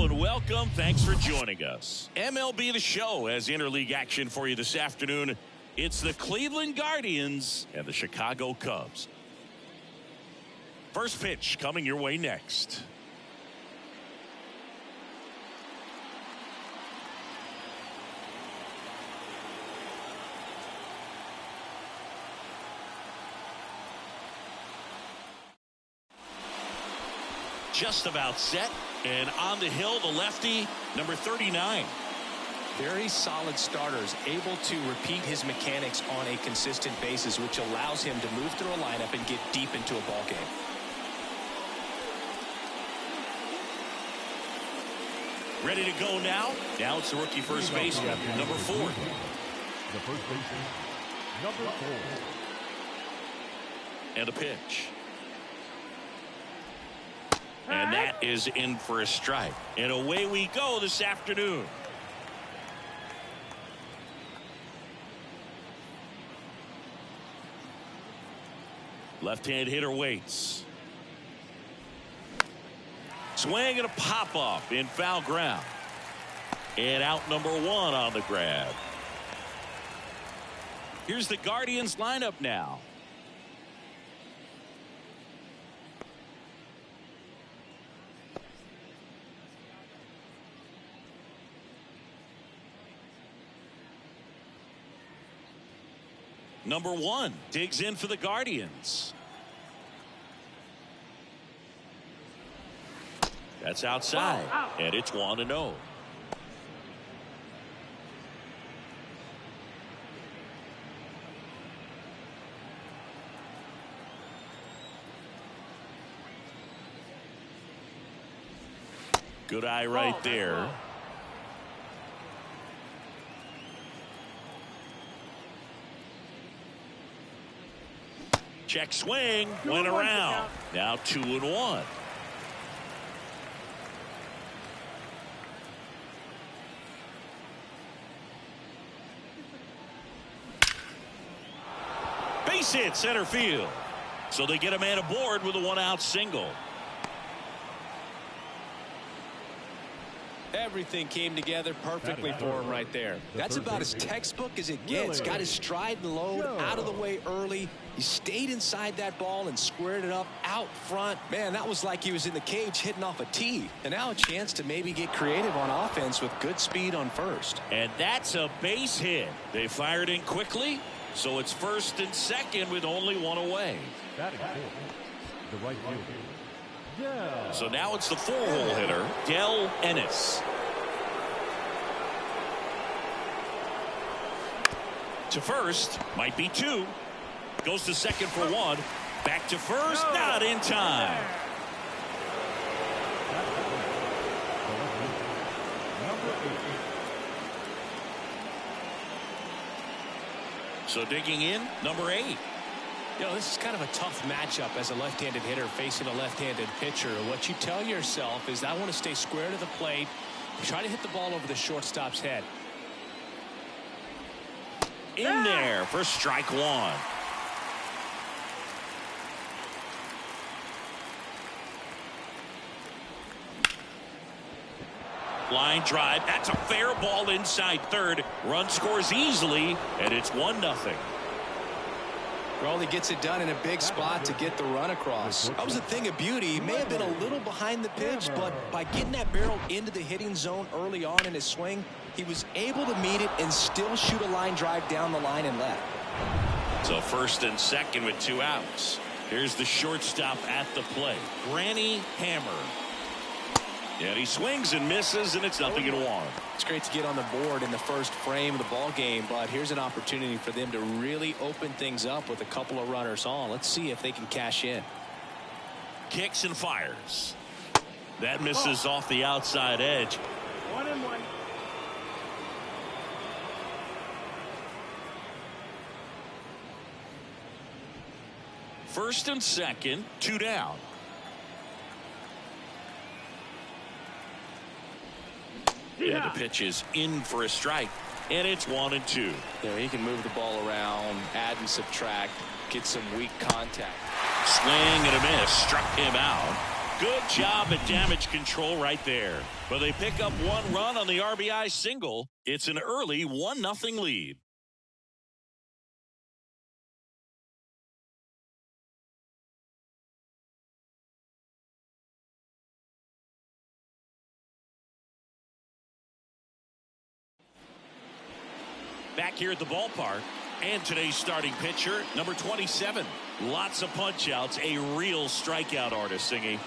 Hello and welcome. Thanks for joining us. MLB The Show has interleague action for you this afternoon. It's the Cleveland Guardians and the Chicago Cubs. First pitch coming your way next. Just about set, and on the hill, the lefty, number 39. Very solid starters, able to repeat his mechanics on a consistent basis, which allows him to move through a lineup and get deep into a ball game. Ready to go now. Now it's the rookie first baseman, number 4. The first baseman, number 4. And a pitch. And that is in for a strike. And away we go this afternoon. Left-hand hitter waits. Swing and a pop-off in foul ground. And out number 1 on the grab. Here's the Guardians lineup now. Number 1 digs in for the Guardians. That's outside, and it's 1-0. Good eye right there. Check swing, went around. Now 2-1. Base hit center field. So they get a man aboard with a 1-out single. Everything came together perfectly for him right there. That's about as textbook as it gets. Got his stride and load out of the way early. He stayed inside that ball and squared it up out front. Man, that was like he was in the cage hitting off a tee. And now a chance to maybe get creative on offense with good speed on first. And that's a base hit. They fired in quickly, so it's first and second with only 1 away. Batting fourth, the right fielder. Yeah. So now it's the 4-hole hitter, Del Ennis. To first, might be 2. Goes to second for 1. Back to first, not in time. So digging in, number 8. You know, this is kind of a tough matchup as a left-handed hitter facing a left-handed pitcher. What you tell yourself is, I want to stay square to the plate, try to hit the ball over the shortstop's head. In there for strike 1. Line drive. That's a fair ball inside third. Run scores easily, and it's 1-0. Well, he gets it done in a big spot to get the run across. That was a thing of beauty. He may have been a little behind the pitch, but by getting that barrel into the hitting zone early on in his swing, he was able to meet it and still shoot a line drive down the line and left. So first and second with 2 outs. Here's the shortstop at the plate, Granny Hammer. And he swings and misses, and it's 0-1. It's great to get on the board in the first frame of the ball game, but here's an opportunity for them to really open things up with a couple of runners on. Let's see if they can cash in. Kicks and fires. That misses off the outside edge. 1-1. First and second, 2 down. And the pitch is in for a strike, and it's 1-2. There, he can move the ball around, add and subtract, get some weak contact. Swing and a miss, struck him out. Good job at damage control right there. But they pick up one run on the RBI single. It's an early 1-0 lead. Back here at the ballpark, and today's starting pitcher, number 27. Lots of punch-outs, a real strikeout artist, Singy.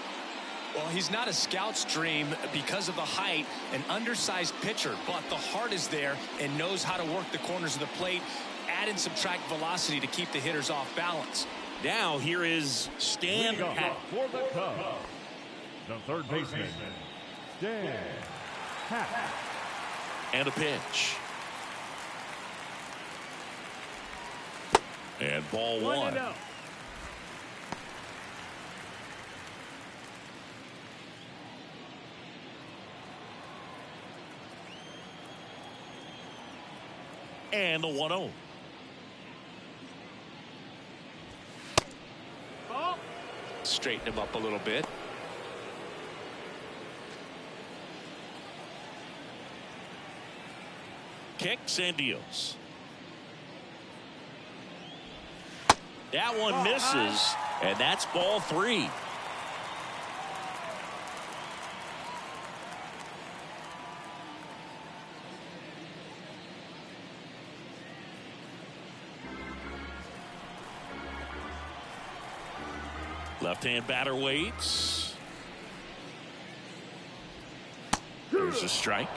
Well, he's not a scout's dream because of the height, an undersized pitcher, but the heart is there and knows how to work the corners of the plate, add and subtract velocity to keep the hitters off balance. Now here is Stan Hack. For the Cubs, the third baseman, Stan Hack. And a pitch. And ball one. And the 1-0. Straighten him up a little bit. Kicks and deals. That one misses, and that's ball 3. Left-hand batter waits. There's a strike.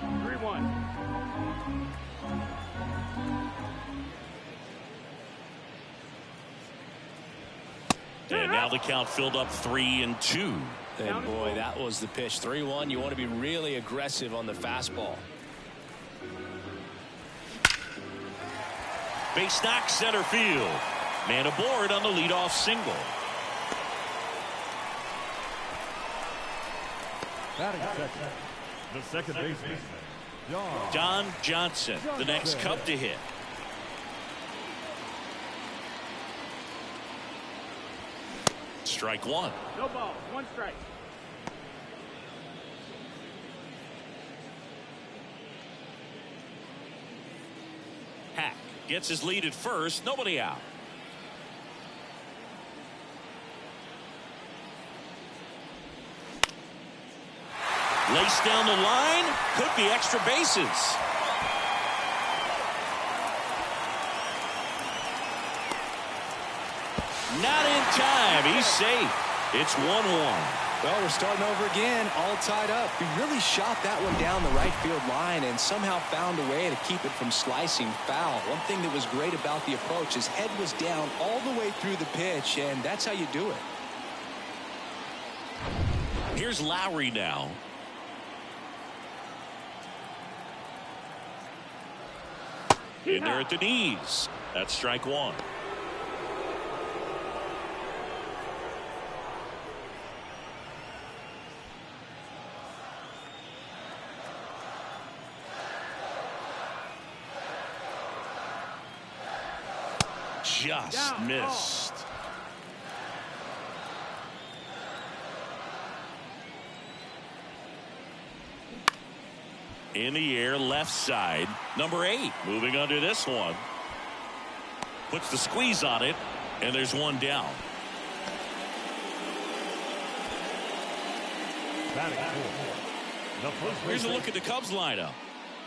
3-1. And now the count filled up 3-2. And boy, that was the pitch. 3-1. You want to be really aggressive on the fastball. Base knock center field. Man aboard on the leadoff single. Batting second, the second baseman, Don Johnson, the next Cub to hit. Strike one. No ball, 1 strike. Hack gets his lead at first, nobody out. Laced down the line, could be extra bases. Not in time, he's safe. It's 1-1. Well, we're starting over again, all tied up. He really shot that one down the right field line and somehow found a way to keep it from slicing foul. One thing that was great about the approach, his head was down all the way through the pitch, and that's how you do it. Here's Lowry now. In there at the knees. That's strike one. Just missed. In the air, left side. Number 8 moving under this one. Puts the squeeze on it, and there's one down. Here's a look at the Cubs lineup.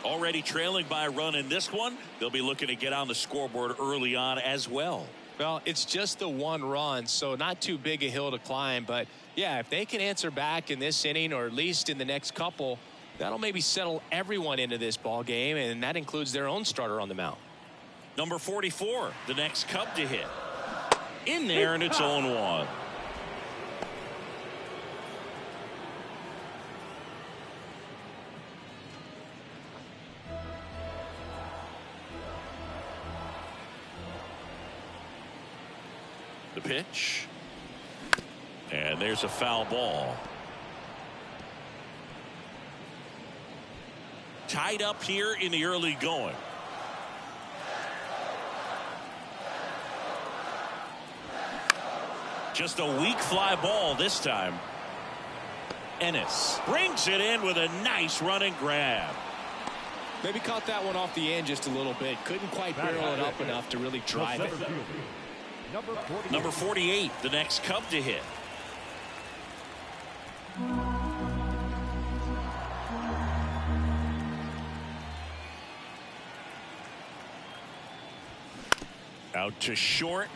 Already trailing by a run in this one. They'll be looking to get on the scoreboard early on as well. Well, it's just the 1 run, so not too big a hill to climb. But, yeah, if they can answer back in this inning or at least in the next couple, that'll maybe settle everyone into this ball game, and that includes their own starter on the mound. Number 44, the next Cub to hit. In there, and it's 0-1. The pitch. And there's a foul ball. Tied up here in the early going. Just a weak fly ball this time. Ennis brings it in with a nice running grab. Maybe caught that one off the end just a little bit. Couldn't quite barrel it up enough to really drive it. Number 48, the next Cub to hit. Out to short.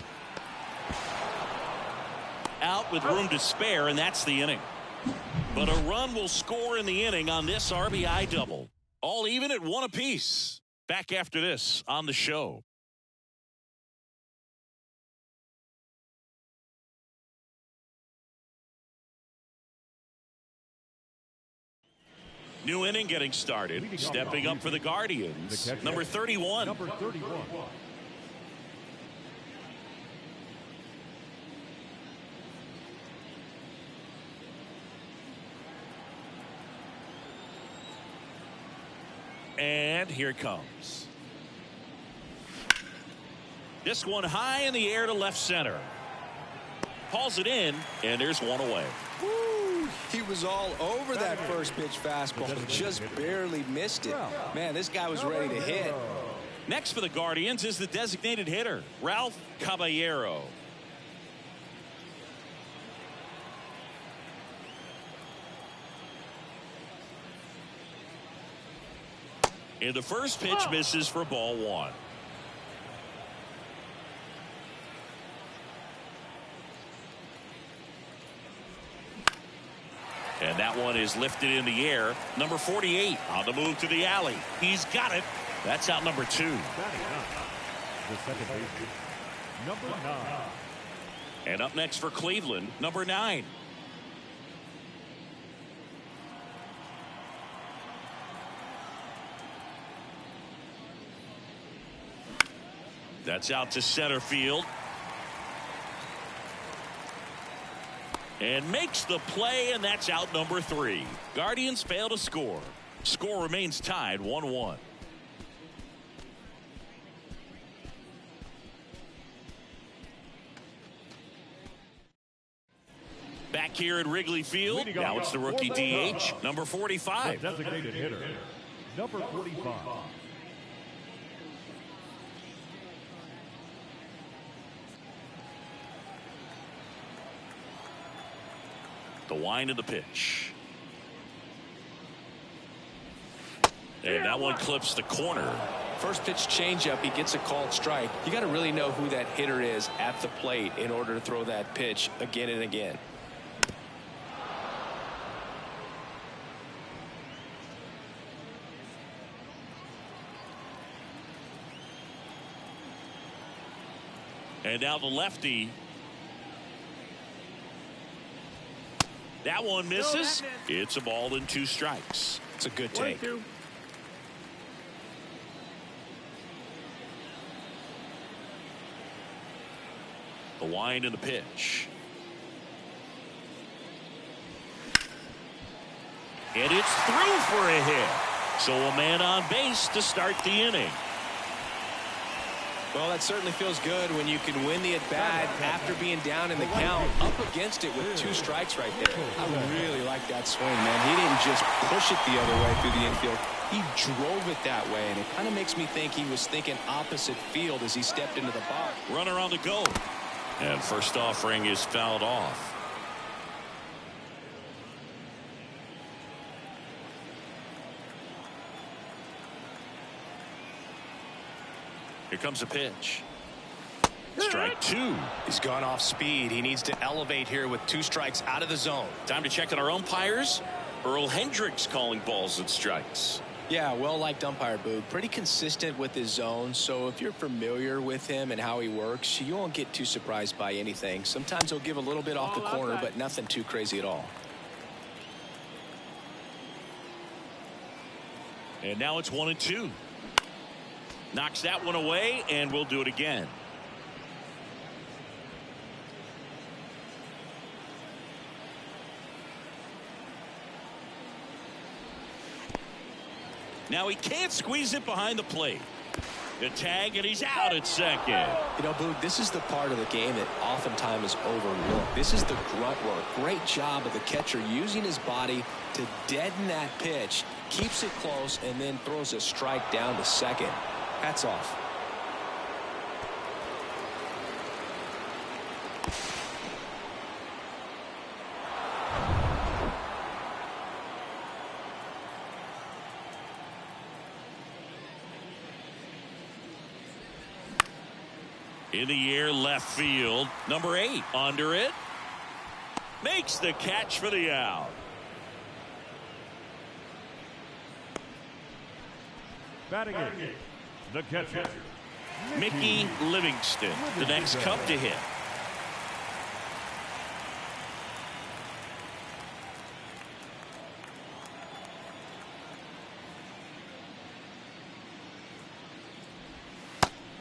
Out with room to spare, and that's the inning. But a run will score in the inning on this RBI double. All even at 1 apiece. Back after this on the show. New inning getting started. Stepping up for the Guardians. Number 31. And here it comes. This one high in the air to left center. Hauls it in, and there's one away. Woo, he was all over that first pitch fastball. Just barely missed it. Man, this guy was ready to hit. Next for the Guardians is the designated hitter, Ralph Caballero. And the first pitch misses for ball 1. And that one is lifted in the air. Number 48 on the move to the alley. He's got it. That's out number 2. The second baseman, number 9. And up next for Cleveland, number 9. That's out to center field. And makes the play, and that's out number 3. Guardians fail to score. Score remains tied 1-1. Back here at Wrigley Field. Now it's the rookie DH, number 45. The designated hitter, number 45. The wind of the pitch. And that one clips the corner. First pitch changeup, he gets a called strike. You got to really know who that hitter is at the plate in order to throw that pitch again and again. And now the lefty. That one misses. It's a ball and 2 strikes. It's a good take. The wind and the pitch. And it's through for a hit. So a man on base to start the inning. Well, that certainly feels good when you can win the at-bat after being down in the count, up against it with 2 strikes right there. I really like that swing, man. He didn't just push it the other way through the infield. He drove it that way, and it kind of makes me think he was thinking opposite field as he stepped into the box. Runner on the go. And first offering is fouled off. Here comes a pitch. Strike 2. He's gone off speed. He needs to elevate here with 2 strikes out of the zone. Time to check on our umpires. Earl Hendricks calling balls and strikes. Yeah, well-liked umpire, Boog. Pretty consistent with his zone, so if you're familiar with him and how he works, you won't get too surprised by anything. Sometimes he'll give a little bit off the corner, but nothing too crazy at all. And now it's 1-2. Knocks that one away, and we'll do it again. Now he can't squeeze it behind the plate. The tag, and he's out at second. You know, Boog, this is the part of the game that oftentimes is overlooked. This is the grunt work. Great job of the catcher using his body to deaden that pitch, keeps it close, and then throws a strike down to second. Hats off. In the air, left field. Number 8 under it. Makes the catch for the out. Batting it, the catcher, Mickey Livingston, the next Cub to hit.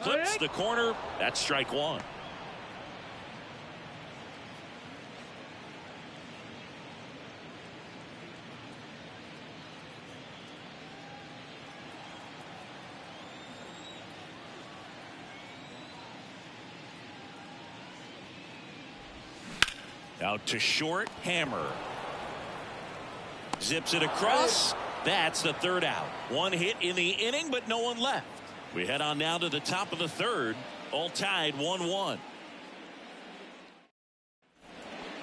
Clips the corner. That's strike 1. Out to short, Hammer. Zips it across. That's the third out. One hit in the inning, but no one left. We head on now to the top of the third. All tied 1-1.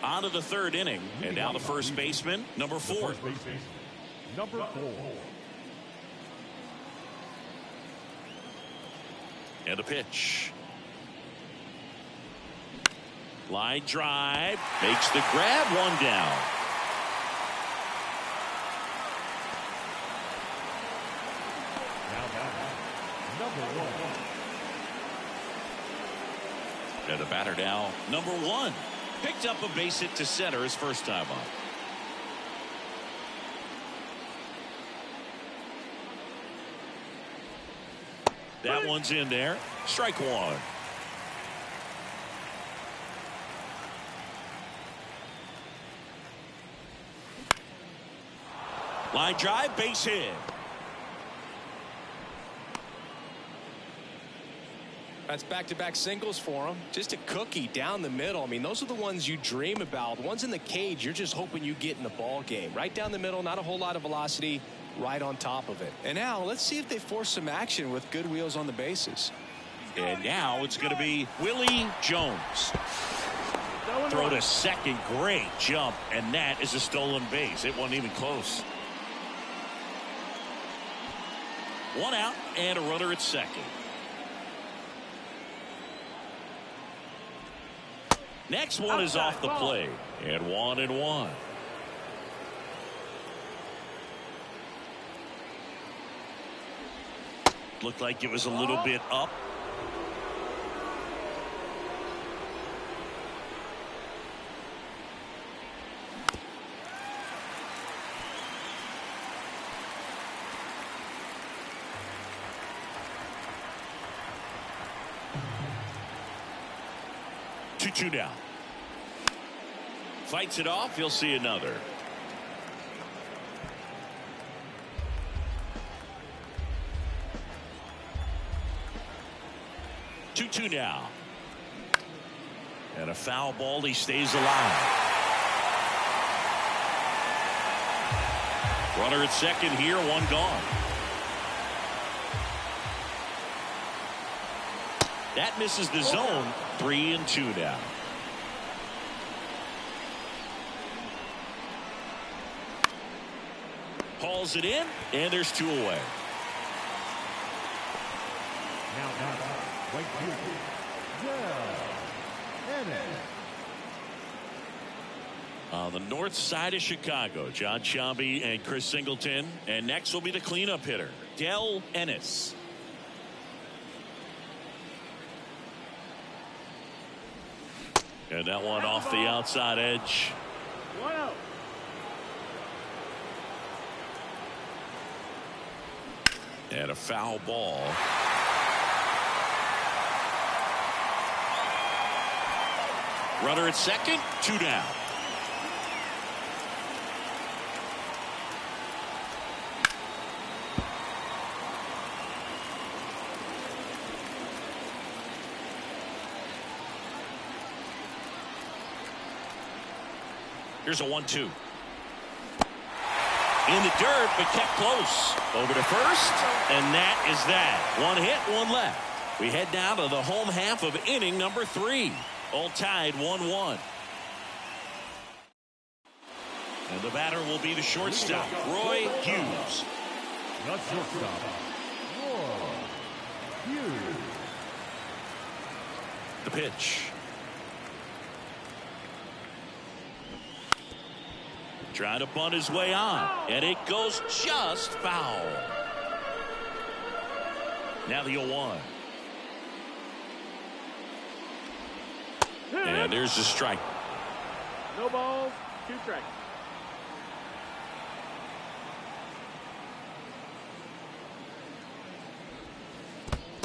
On to the third inning. And now the first baseman, number 4. Number 4. And a pitch. Line drive. Makes the grab. One down. And the batter now, number 1. Picked up a base hit to center his first time up. That one's in there. Strike 1. Line drive, base hit. That's back-to-back singles for him. Just a cookie down the middle. I mean, those are the ones you dream about. Ones in the cage, you're just hoping you get in the ball game. Right down the middle, not a whole lot of velocity, right on top of it. And now, let's see if they force some action with good wheels on the bases. And now it's going to be Willie Jones. Throw to second, great jump, and that is a stolen base. It wasn't even close. One out and a runner at second. Next one is off the plate, and 1-1. Looked like it was a little bit up. Two down. Fights it off. You'll see another. Two now. And a foul ball. He stays alive. Runner at second here. One gone. That misses the zone. 3-2 now. Hauls it in, and there's 2 away. On the north side of Chicago, John Sciambi and Chris Singleton. And next will be the cleanup hitter, Del Ennis. And that one off the outside edge. And a foul ball. Runner at second, 2 down. Here's a 1-2. In the dirt, but kept close. Over to first, and that is that. One hit, one left. We head now to the home half of inning number 3. All tied 1-1. And the batter will be the shortstop, Roy Hughes. The shortstop, Roy Hughes. The pitch. Trying to bunt his way on, and it goes just foul. Now the 0-1. And there's the strike. No balls, 2 strikes.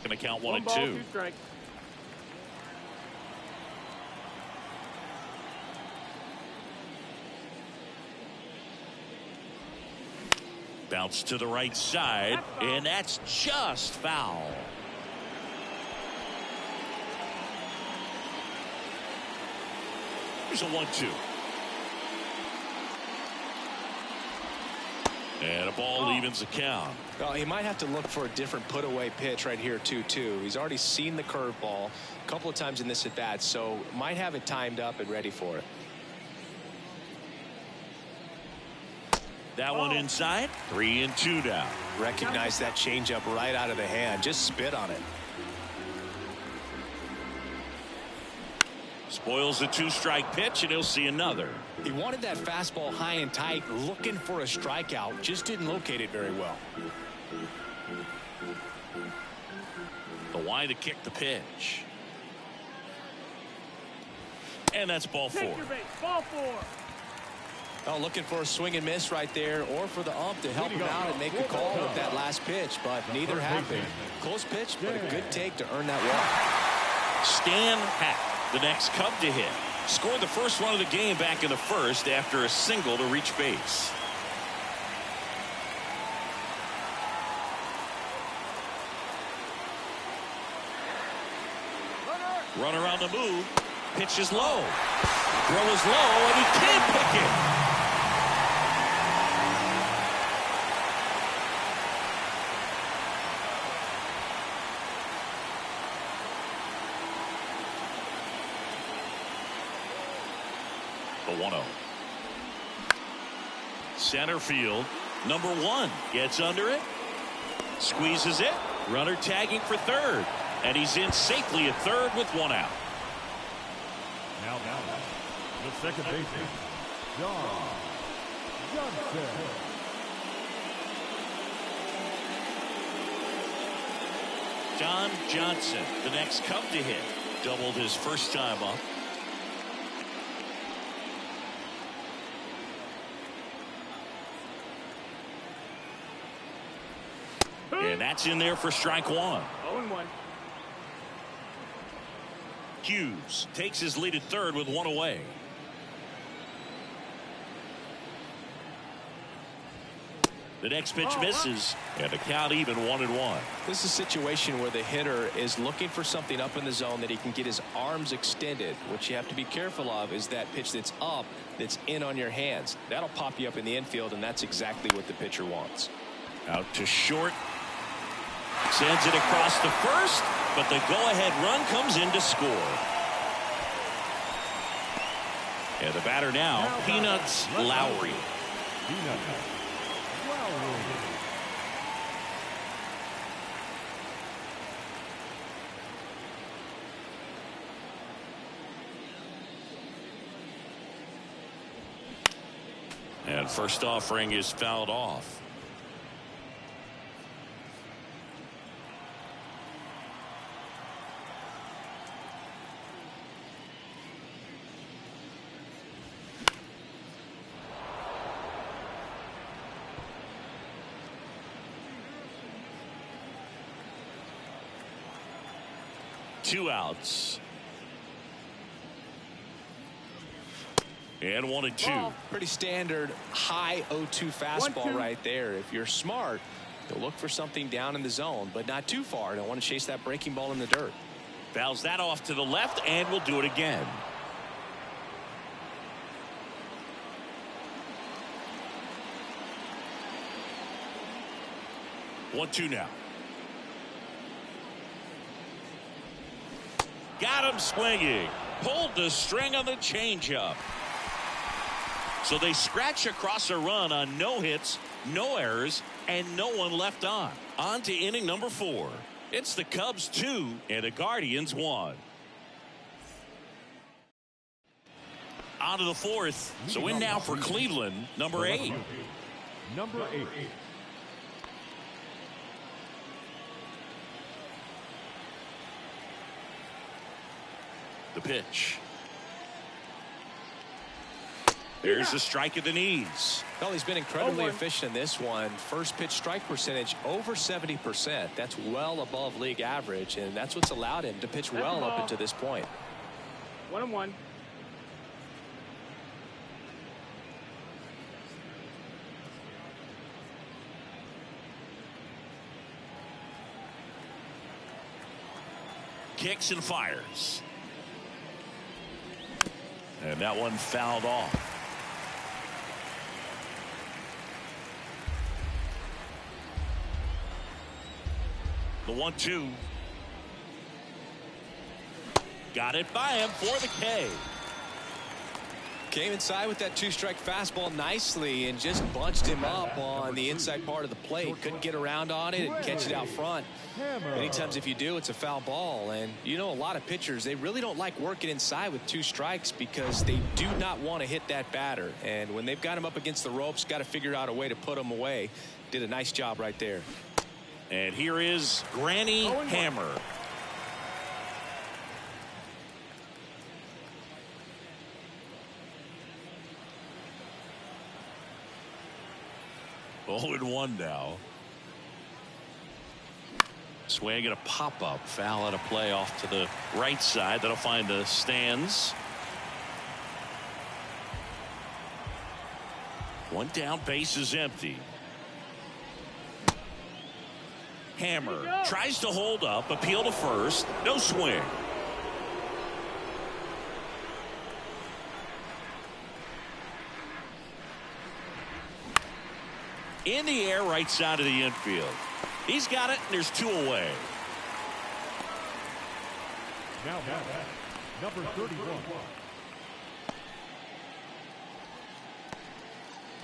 Gonna count 1 and ball, 2. 2 strikes. Bounce to the right side, and that's just foul. Here's a 1-2. And a ball evens the count. Well, he might have to look for a different put-away pitch right here, 2-2. He's already seen the curveball a couple of times in this at-bat, so might have it timed up and ready for it. That one inside. 3-2 down. Recognize that changeup right out of the hand. Just spit on it. Spoils the 2-strike pitch, and he'll see another. He wanted that fastball high and tight, looking for a strikeout. Just didn't locate it very well. The wide to kick the pitch. And that's ball 4. Take your base, ball 4. Oh, looking for a swing and miss right there, or for the ump to help him out and make a call with that last pitch, but neither happened. Close pitch, but a good take to earn that walk. Stan Hack, the next Cub to hit. Scored the first run of the game back in the first after a single to reach base. Runner on the move. Pitch is low. Throw is low, and he can't pick it. The 1-0. Center field. Number 1 gets under it. Squeezes it. Runner tagging for third. And he's in safely at third with 1 out. Now, the second baseman, John Johnson. John Johnson, the next Cub to hit. Doubled his first time up. And that's in there for strike 1. 0-1. Hughes takes his lead at third with 1 away. The next pitch misses, and the count even 1-1. This is a situation where the hitter is looking for something up in the zone that he can get his arms extended. What you have to be careful of is that pitch that's up, that's in on your hands. That'll pop you up in the infield, and that's exactly what the pitcher wants. Out to short. Sends it across the first, but the go-ahead run comes in to score. And the batter now, Peanuts Lowry. And first offering is fouled off. Two outs. And 1-2. Pretty standard high 0-2 fastball right there. If you're smart, you'll look for something down in the zone, but not too far. Don't want to chase that breaking ball in the dirt. Fouls that off to the left, and we'll do it again. 1-2 now. Got him swinging. Pulled the string on the changeup. So they scratch across a run on no hits, no errors, and no one left on. On to inning number 4. It's the Cubs 2 and the Guardians 1. On to the 4th. So in now for Cleveland, number 8. Number 8. The pitch. There's a strike at the knees. Well, he's been incredibly efficient in this one. First pitch strike percentage over 70%. That's well above league average, and that's what's allowed him to pitch well up until this point. 1-1. Kicks and fires. And that one fouled off. The 1-2. Got it by him for the K. Came inside with that 2-strike fastball nicely and just bunched him up on the inside part of the plate. Couldn't get around on it and catch it out front. Many times if you do, it's a foul ball. And you know, a lot of pitchers, they really don't like working inside with 2 strikes because they do not want to hit that batter. And when they've got him up against the ropes, got to figure out a way to put him away. Did a nice job right there. And here is Granny Hammer. Oh, and 1 now. Swing and a pop-up. Foul out of play off to the right side. That'll find the stands. 1 down, base is empty. Hammer tries to hold up, appeal to first. No swing. In the air, right side of the infield. He's got it, and there's 2 away. Now number 31.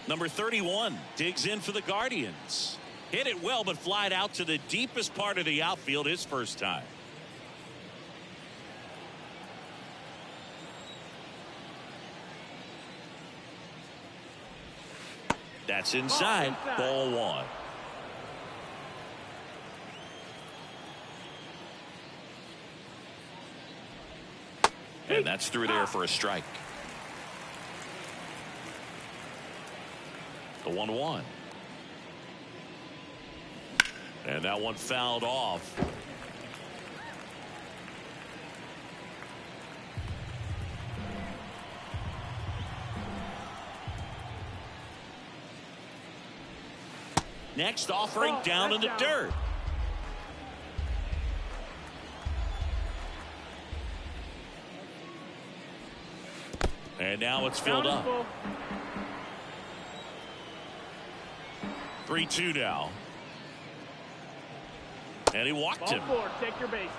Number 31 digs in for the Guardians. Hit it well, but flied out to the deepest part of the outfield his first time. That's inside. Ball 1. And that's through there for a strike. The 1-1. And that one fouled off. Next offering down in the dirt. And now it's filled up. 3-2 now. And he walked him. Ball 4, take your base.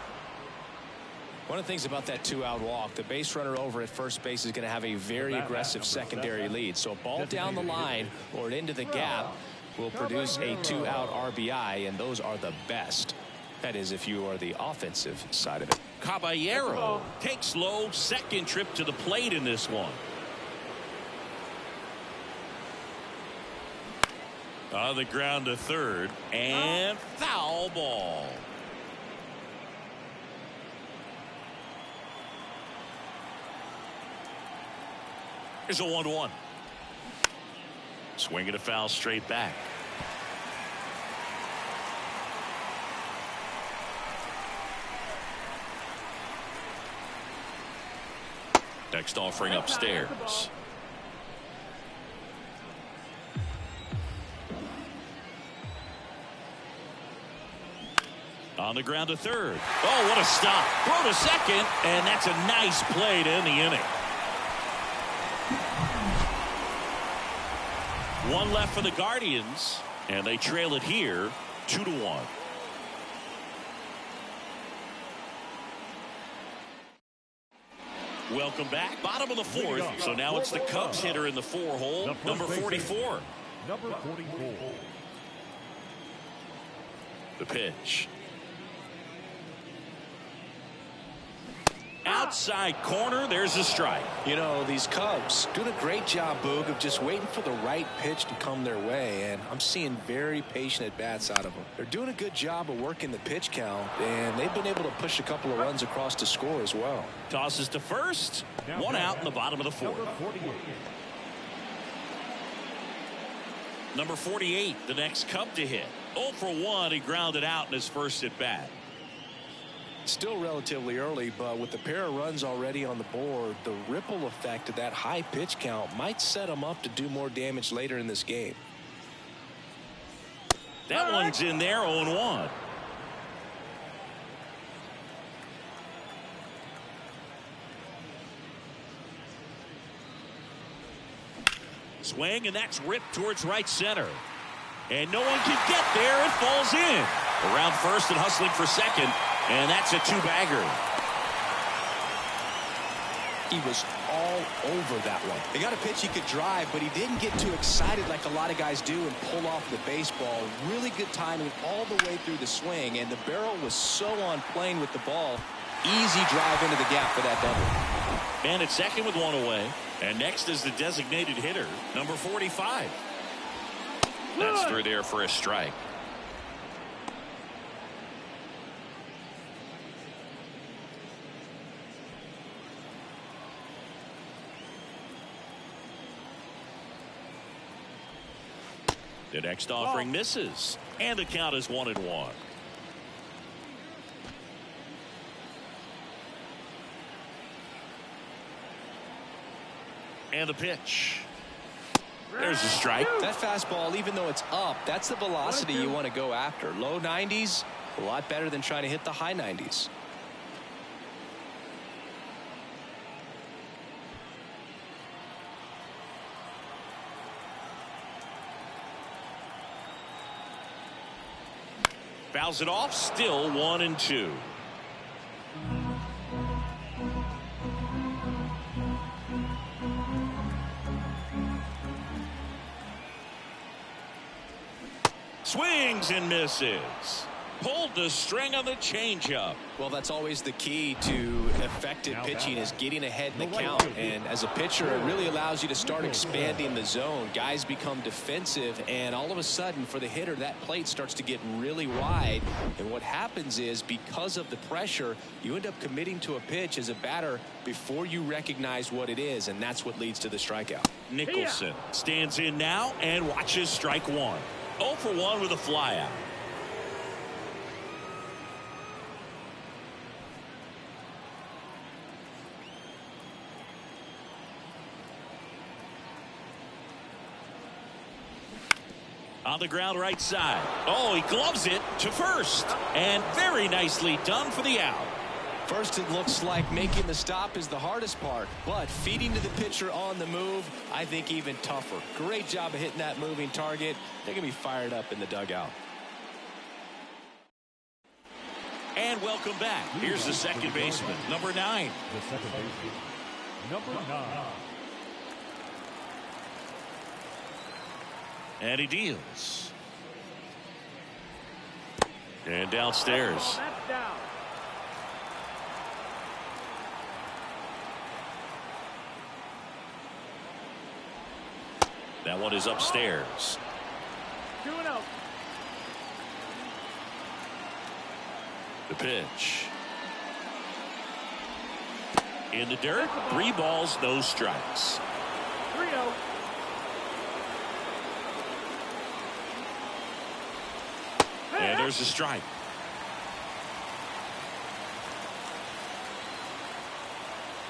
One of the things about that 2-out walk, the base runner over at first base is going to have a very aggressive secondary lead. So a ball down the line or into the gap will produce a 2-out RBI, and those are the best. That is, if you are the offensive side of it. Caballero takes low, second trip to the plate in this one. On the ground to third, and foul ball. Here's a 1-1. Swinging a foul straight back. Next offering upstairs. On the ground to third. Oh, what a stop. Throw to second, and that's a nice play to end the inning. 1 left for the Guardians, and they trail it here 2-1. Welcome back. Bottom of the fourth. So now it's the Cubs hitter in the 4-hole, number 44. Number 44. The pitch. Outside corner, there's a strike. You know, these Cubs doing a great job, Boog, of just waiting for the right pitch to come their way, and I'm seeing very patient at-bats out of them. They're doing a good job of working the pitch count, and they've been able to push a couple of runs across to score as well. Tosses to first. One out in the bottom of the fourth. Number 48, the next Cub to hit. 0 for 1, he grounded out in his first at-bat. Still relatively early, but with the pair of runs already on the board, the ripple effect of that high pitch count might set him up to do more damage later in this game. That one's in there, 0-1. Swing, and that's ripped towards right center. And no one can get there. It falls in. Around first and hustling for second. And that's a two-bagger. He was all over that one. He got a pitch he could drive, but he didn't get too excited like a lot of guys do and pull off the baseball. Really good timing all the way through the swing, and the barrel was so on plane with the ball. Easy drive into the gap for that double. And at second with one away. And next is the designated hitter, number 45. That's through there for a strike. The next offering misses, and the count is 1-1. And the pitch. There's a strike. That fastball, even though it's up, that's the velocity you want to go after. Low 90s, a lot better than trying to hit the high 90s. Fouls it off, still 1-2. Swings and misses. Pulled the string on the changeup. Well, that's always the key to effective pitching, is getting ahead in the count. And as a pitcher, it really allows you to start expanding the zone. Guys become defensive, and all of a sudden, for the hitter, that plate starts to get really wide. And what happens is, because of the pressure, you end up committing to a pitch as a batter before you recognize what it is, and that's what leads to the strikeout. Nicholson stands in now and watches strike one. 0 for 1 with a flyout. On the ground right side. Oh, he gloves it to first. And very nicely done for the out. First, it looks like making the stop is the hardest part, but feeding to the pitcher on the move, I think even tougher. Great job of hitting that moving target. They're going to be fired up in the dugout. And welcome back. Here's the second baseman, number 9. The second baseman, number 9. And he deals. And downstairs. That's down. That one is upstairs. 2-0. The pitch. In the dirt. 3 balls, no strikes. 3-0. And there's a strike.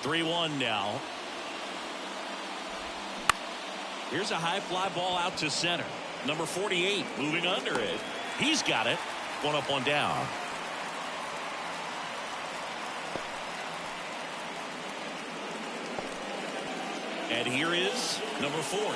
(3-1) now. Here's a high fly ball out to center. Number 48 moving under it. He's got it. 1 up, 1 down. And here is number 4.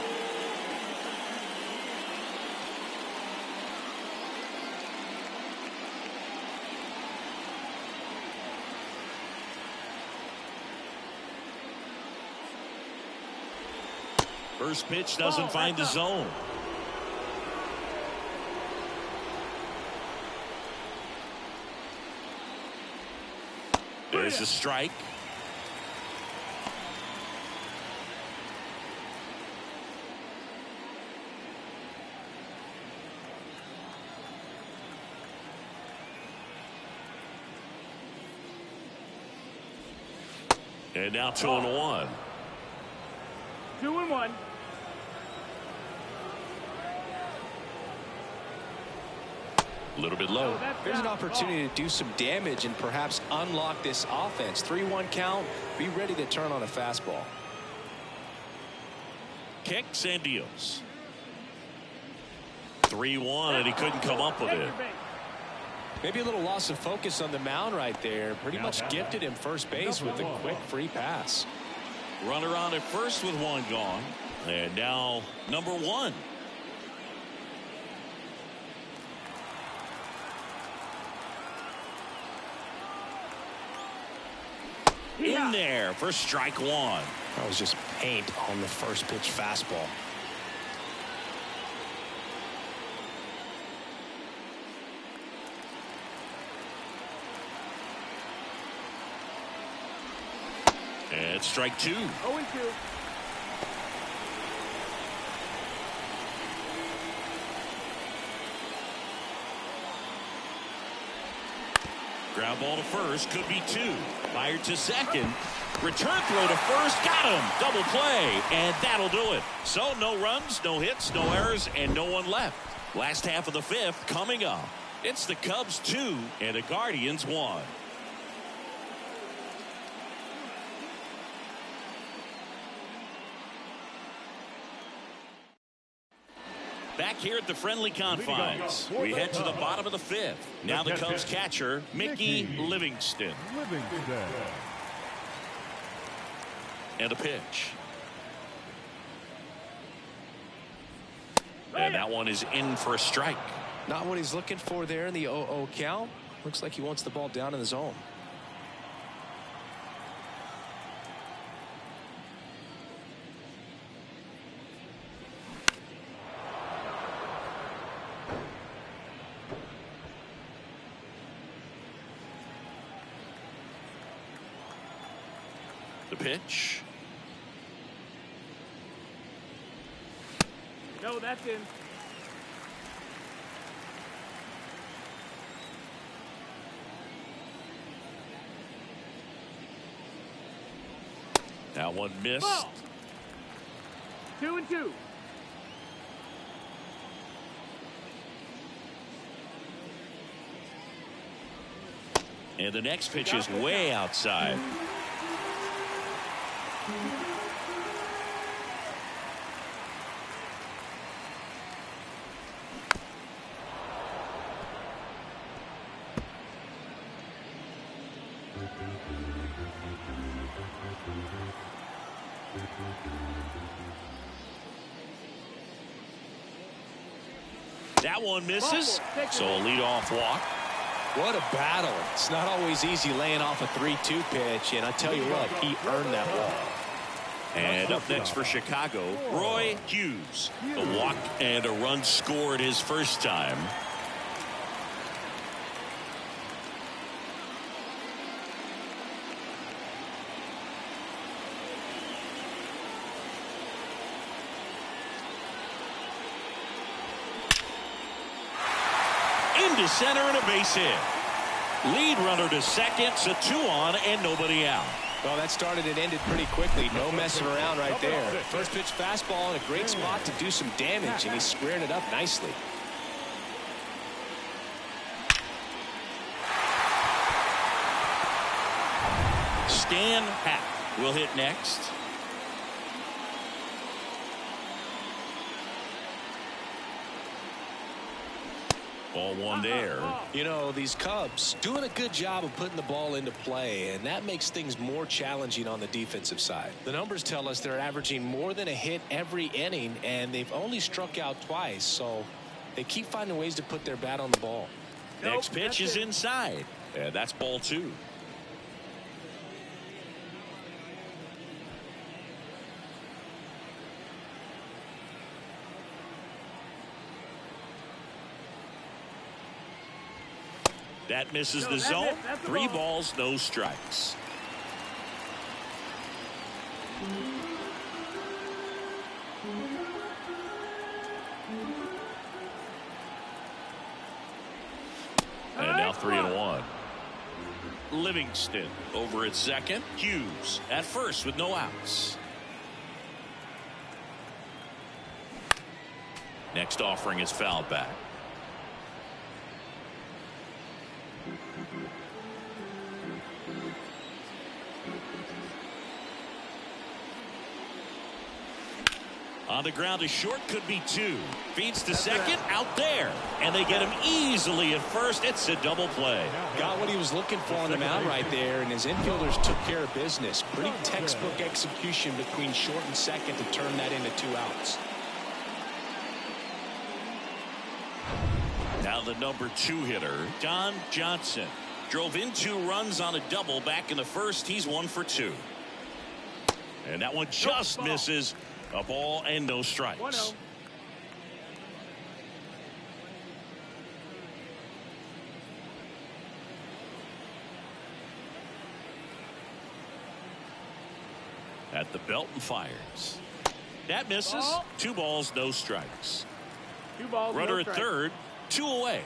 First pitch doesn't find the zone. There's a strike. And now 2-1. 2-1. A little bit low. There's an opportunity to do some damage and perhaps unlock this offense. 3-1 count. Be ready to turn on a fastball. Kicks and deals. 3-1, and he couldn't come up with it. Maybe a little loss of focus on the mound right there. Pretty much gifted him first base with a quick free pass. Runner on at first with one gone. And now number 1. In there for strike 1. That was just paint on the first pitch fastball. And strike 2. 0-2. Ground ball to first, could be 2. Fired to second. Return throw to first, got him. Double play, and that'll do it. So no runs, no hits, no errors, and no one left. Last half of the 5th coming up. It's the Cubs 2 and the Guardians 1. Back here at the friendly confines, we head to the bottom of the 5th. Now the Cubs catcher, Mickey Livingston. And a pitch. And that one is in for a strike. Not what he's looking for there in the 0-0 count. Looks like he wants the ball down in the zone. The pitch. No, that's in. That one missed. Ball. 2-2. And the next pitch is way outside. That one misses. So a leadoff walk. What a battle. It's not always easy laying off a 3-2 pitch, and I tell you what, he earned that ball. And up next for Chicago, Roy Hughes. A walk and a run scored his first time. Into center and a base hit. Lead runner to second, so 2 on and nobody out. Well, that started and ended pretty quickly. No messing around right there. First pitch fastball in a great spot to do some damage, and he squared it up nicely. Stan Hack will hit next. Ball one there. You know, these Cubs doing a good job of putting the ball into play, and that makes things more challenging on the defensive side. The numbers tell us they're averaging more than a hit every inning, and they've only struck out twice, so they keep finding ways to put their bat on the ball. Next pitch is inside. And that's ball 2. That misses the zone. 3 balls, no strikes. And now 3-1. Livingston over at second. Hughes at first with no outs. Next offering is fouled back. On the ground to short, could be 2. Feeds to second, out there. And they get him easily at first. It's a double play. Got what he was looking for on the mound right there, and his infielders took care of business. Pretty textbook execution between short and second to turn that into 2 outs. Now the number 2 hitter, Don Johnson. Drove in 2 runs on a double back in the first. He's 1 for 2. And that one just misses. A ball and no strikes. 1-0. At the belt and fires. That misses. Ball. 2 balls, no strikes. 2 balls. Runner no at strikes. third, 2 away.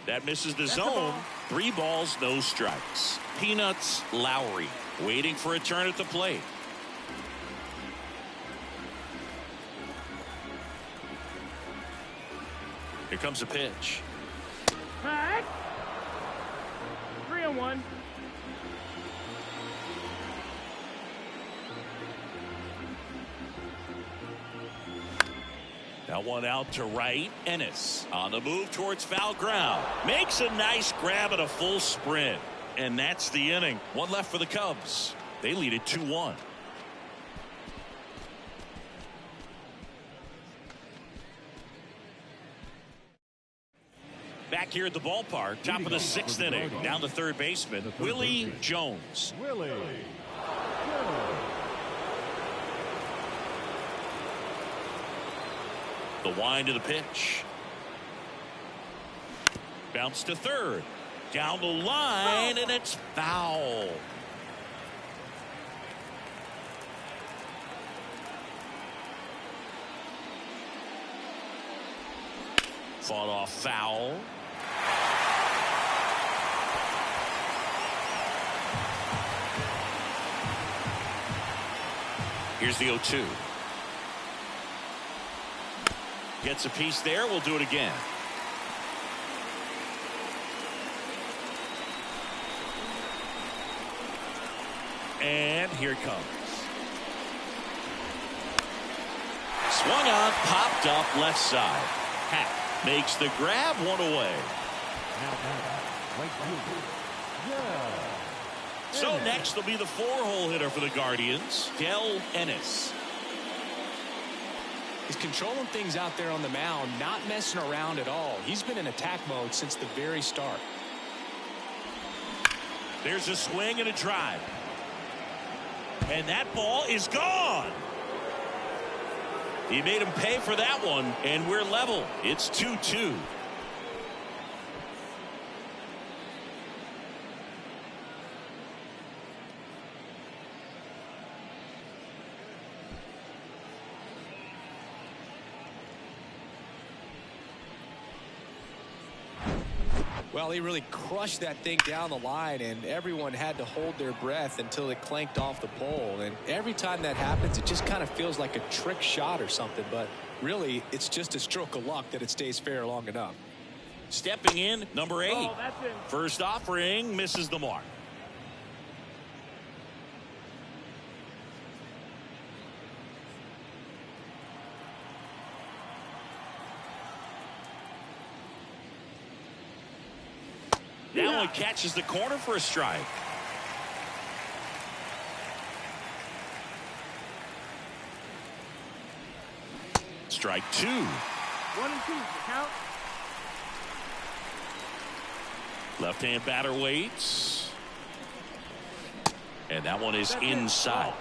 That misses the zone. 3 balls, no strikes. Peanuts Lowry waiting for a turn at the plate. Here comes a pitch. Back. 3-1. Now one out to right. Ennis on the move towards foul ground. Makes a nice grab at a full sprint. And that's the inning. 1 left for the Cubs. They lead it 2-1. Back here at the ballpark, top of the 6th inning. Down the third baseman, Willie Jones. Willie Jones. The wind of the pitch. Bounce to third. Down the line, and it's foul. Fought off foul. Here's the 0-2. Gets a piece there. We'll do it again. And here it comes. Swung on, popped up left side. Hack makes the grab, 1 away. So next will be the 4-hole hitter for the Guardians, Del Ennis. He's controlling things out there on the mound, not messing around at all. He's been in attack mode since the very start. There's a swing and a drive. And that ball is gone. He made him pay for that one, and we're level. It's 2-2. Well, he really crushed that thing down the line, and everyone had to hold their breath until it clanked off the pole. And every time that happens, it just kind of feels like a trick shot or something. But really, it's just a stroke of luck that it stays fair long enough. Stepping in, number 8. Oh, that's it. First offering misses the mark. That one catches the corner for a strike. Strike 2. 1 and 2. Count. Left-hand batter waits. And that one is inside.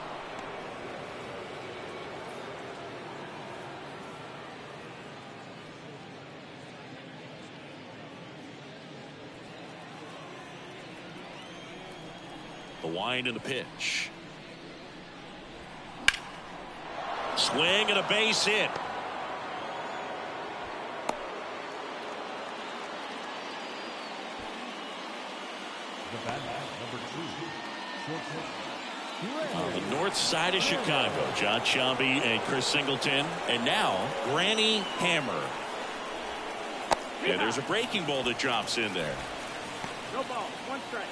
wind and the pitch. Swing and a base hit. On the north side of Chicago, John Sciambi and Chris Singleton, and now Granny Hammer. Yeah, there's a breaking ball that drops in there. No ball. 1 strike.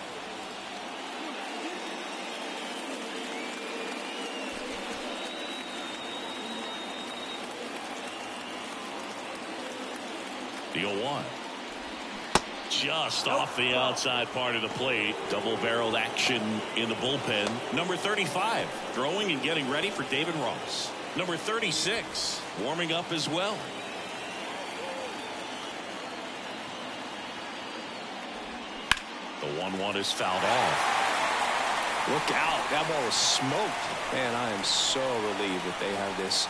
The 0-1. Just off the outside part of the plate. Double-barreled action in the bullpen. Number 35 throwing and getting ready for David Ross. Number 36 warming up as well. The 1-1 is fouled off. Look out. That ball was smoked. Man, I am so relieved that they have this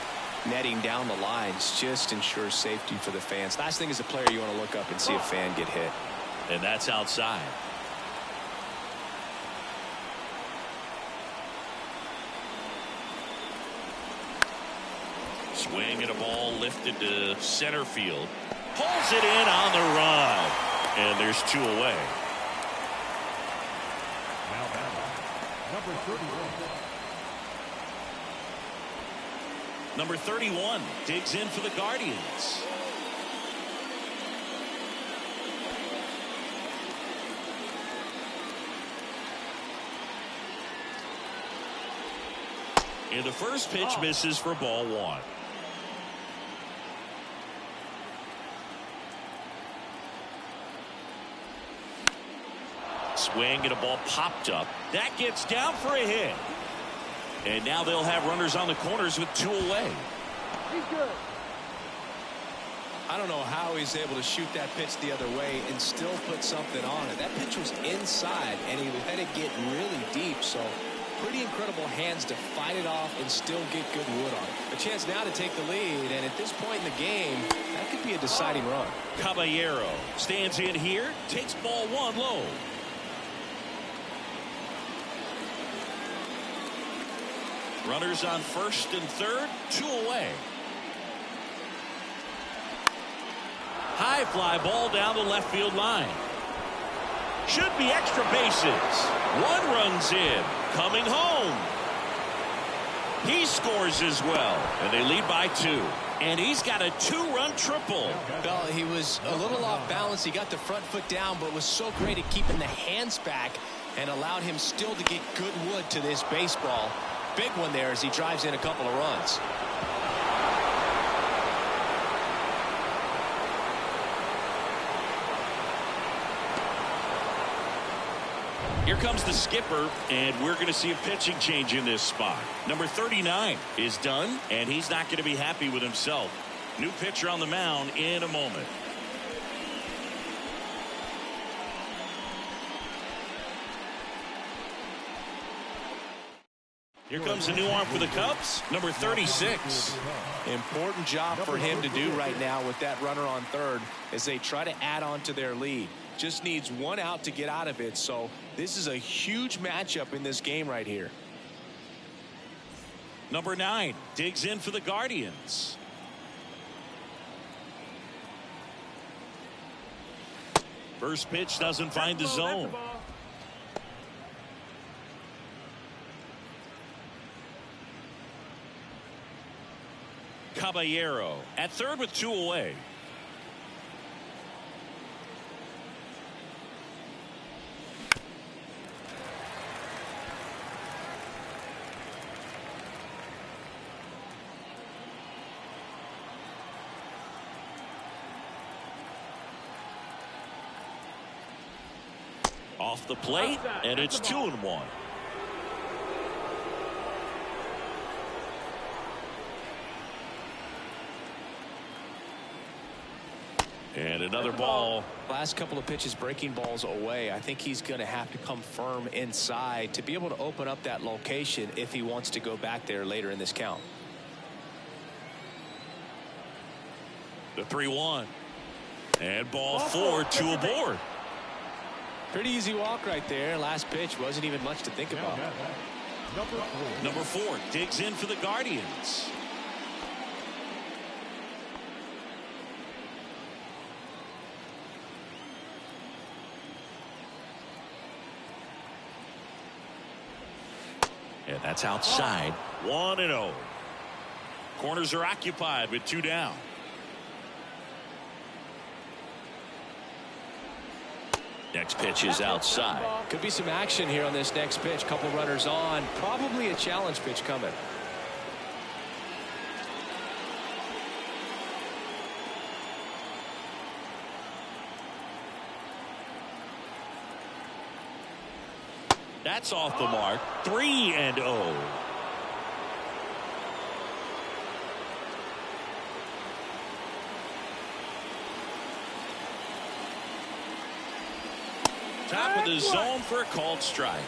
netting down the lines. Just ensures safety for the fans. Last thing as a player, you want to look up and see a fan get hit. And that's outside. Swing and a ball lifted to center field. Pulls it in on the run. And there's 2 away. Now batting, number 31. Number 31 digs in for the Guardians. And the first pitch misses for ball 1. Swing and a ball popped up. That gets down for a hit. And now they'll have runners on the corners with 2 away. He's good. I don't know how he's able to shoot that pitch the other way and still put something on it. That pitch was inside, and he let it get really deep. So pretty incredible hands to fight it off and still get good wood on it. A chance now to take the lead, and at this point in the game, that could be a deciding run. Caballero stands in here, takes ball 1 low. Runners on first and third, 2 away. High fly ball down the left field line. Should be extra bases. 1 runs in. Coming home. He scores as well. And they lead by 2. And he's got a 2-run triple. Well, he was a little off balance. He got the front foot down, but was so great at keeping the hands back and allowed him still to get good wood to this baseball. Big one there as he drives in a couple of runs. Here comes the skipper, and we're going to see a pitching change in this spot. Number 39 is done, and he's not going to be happy with himself. New pitcher on the mound in a moment. Here comes a new arm for the Cubs, number 36. Important job for him to do right now with that runner on third as they try to add on to their lead. Just needs 1 out to get out of it, so this is a huge matchup in this game right here. Number 9 digs in for the Guardians. First pitch doesn't find the zone. Caballero at third with 2 away. Off the plate, and it's 2-1. And another ball. Last couple of pitches breaking balls away. I think he's going to have to come firm inside to be able to open up that location if he wants to go back there later in this count. The 3-1. And ball 4, 2 aboard. Pretty easy walk right there. Last pitch wasn't even much to think about. Number 4 digs in for the Guardians. And that's outside. 1-0. Corners are occupied with 2 down. Next pitch is outside. Could be some action here on this next pitch. Couple runners on. Probably a challenge pitch coming. That's off the mark. 3-0. Top of the zone for a called strike.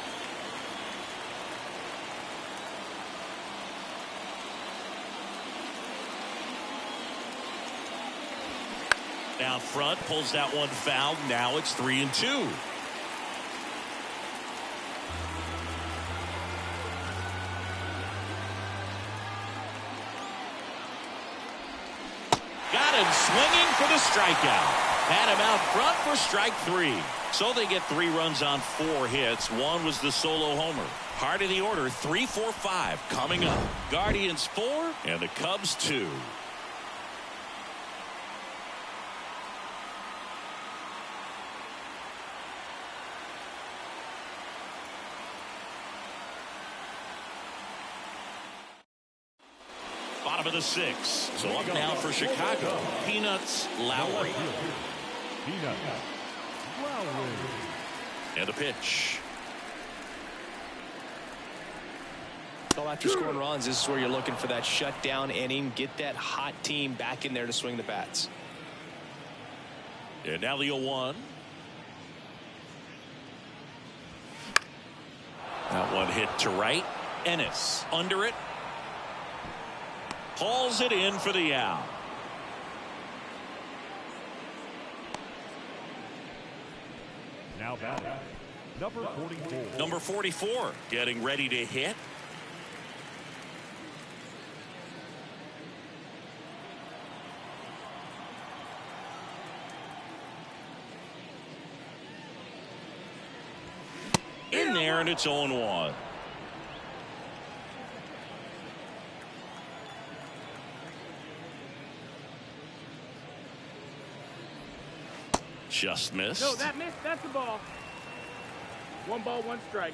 Down front, pulls that one foul. Now it's 3-2. Got him swinging for the strikeout. Had him out front for strike 3. So they get 3 runs on 4 hits. One was the solo homer. Heart of the order, 3, 4, 5 coming up. Guardians 4 and the Cubs 2. Bottom of the 6th. So up now for Chicago. Peanuts Lowry. And a pitch. So after scoring runs, this is where you're looking for that shutdown inning. Get that hot team back in there to swing the bats. And now the 0-1. That one hit to right. Ennis under it. Hauls it in for the out. Now batting, number 44. Number 44 getting ready to hit. In there, and it's 0-1. Just missed. No, that missed. That's the ball. 1 ball, 1 strike.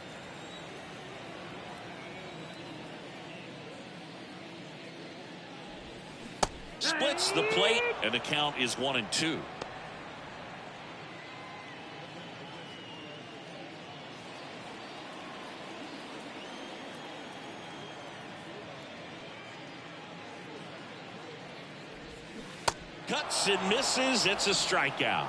Splits the plate, and the count is 1-2. Cuts and misses. It's a strikeout.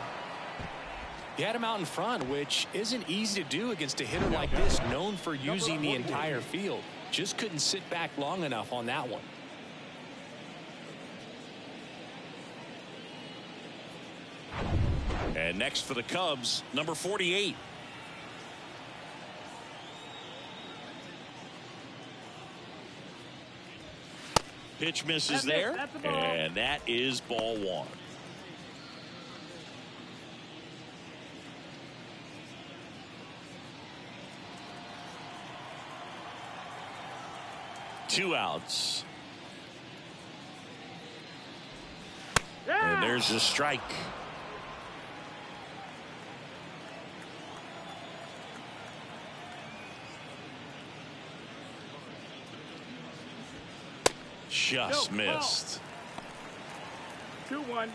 You had him out in front, which isn't easy to do against a hitter like this, known for using the entire field. Just couldn't sit back long enough on that one. And next for the Cubs, number 48. Pitch misses there, and that is ball 1. Two outs. And there's a strike. Just missed. 2-1.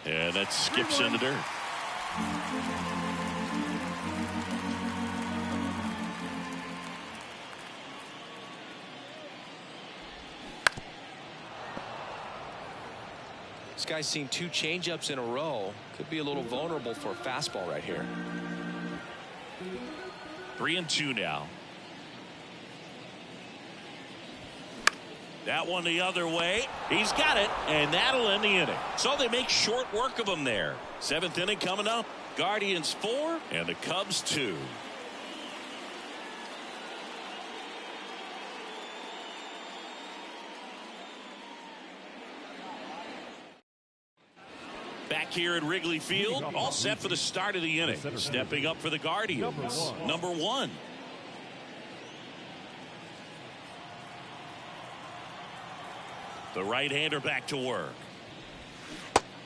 And that skips in the dirt. This guy's seen 2 changeups in a row. Could be a little vulnerable for a fastball right here. 3-2 now. That one the other way. He's got it, and that'll end the inning. So they make short work of him there. 7th inning coming up. Guardians 4 and the Cubs 2. Back here at Wrigley Field, all set for the start of the inning. Stepping up for the Guardians, number 1. The right-hander back to work.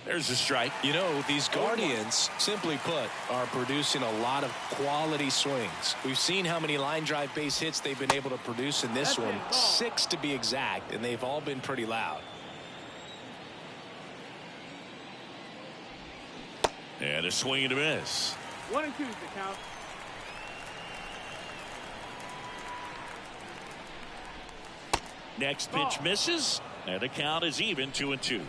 There's a strike. You know, these Guardians, simply put, are producing a lot of quality swings. We've seen how many line drive base hits they've been able to produce in this one, 6 to be exact, and they've all been pretty loud. And a swing and a miss. 1-2 is the count. Next pitch misses, and the count is even 2-2.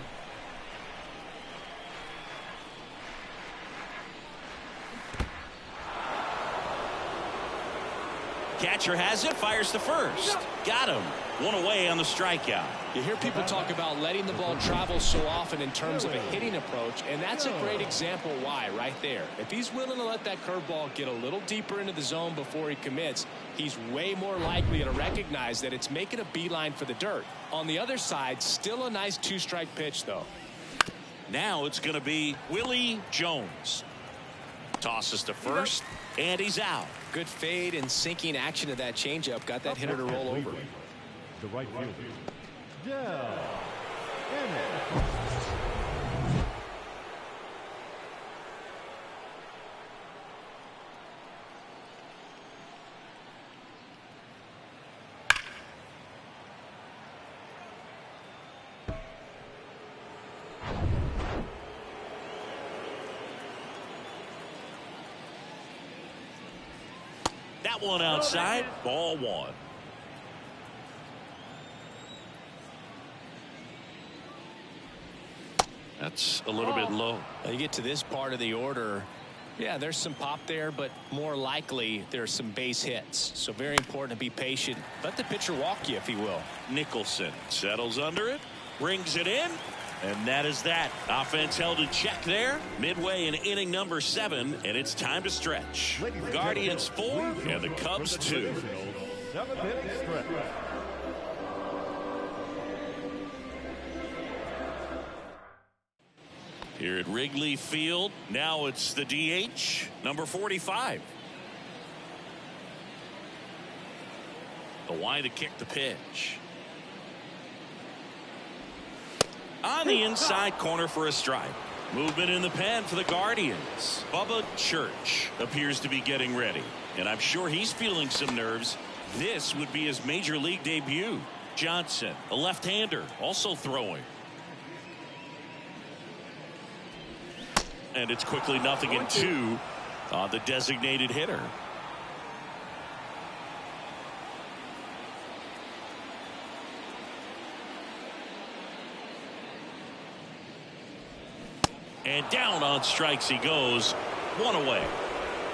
Catcher has it, fires to first. Got him. 1 away on the strikeout. You hear people talk about letting the ball travel so often in terms of a hitting approach, and that's a great example why right there. If he's willing to let that curveball get a little deeper into the zone before he commits, he's way more likely to recognize that it's making a beeline for the dirt. On the other side, still a nice 2-strike pitch, though. Now it's going to be Willie Jones. Tosses to first, and he's out. Good fade and sinking action of that changeup got that hitter to roll over. The right fielder, Dell. That one outside, ball 1. That's a little bit low. Now you get to this part of the order. Yeah, there's some pop there, but more likely there's some base hits. So very important to be patient. Let the pitcher walk you, if he will. Nicholson settles under it, brings it in, and that is that. Offense held in check there. Midway in inning number 7, and it's time to stretch. Guardians 4 and the Cubs 2. 7th inning stretch. Here at Wrigley Field, now it's the DH, number 45. The wide to kick the pitch. On the inside corner for a strike. Movement in the pen for the Guardians. Bubba Church appears to be getting ready, and I'm sure he's feeling some nerves. This would be his major league debut. Johnson, a left-hander, also throwing. And it's quickly 0-2 on the designated hitter. And down on strikes he goes. 1 away.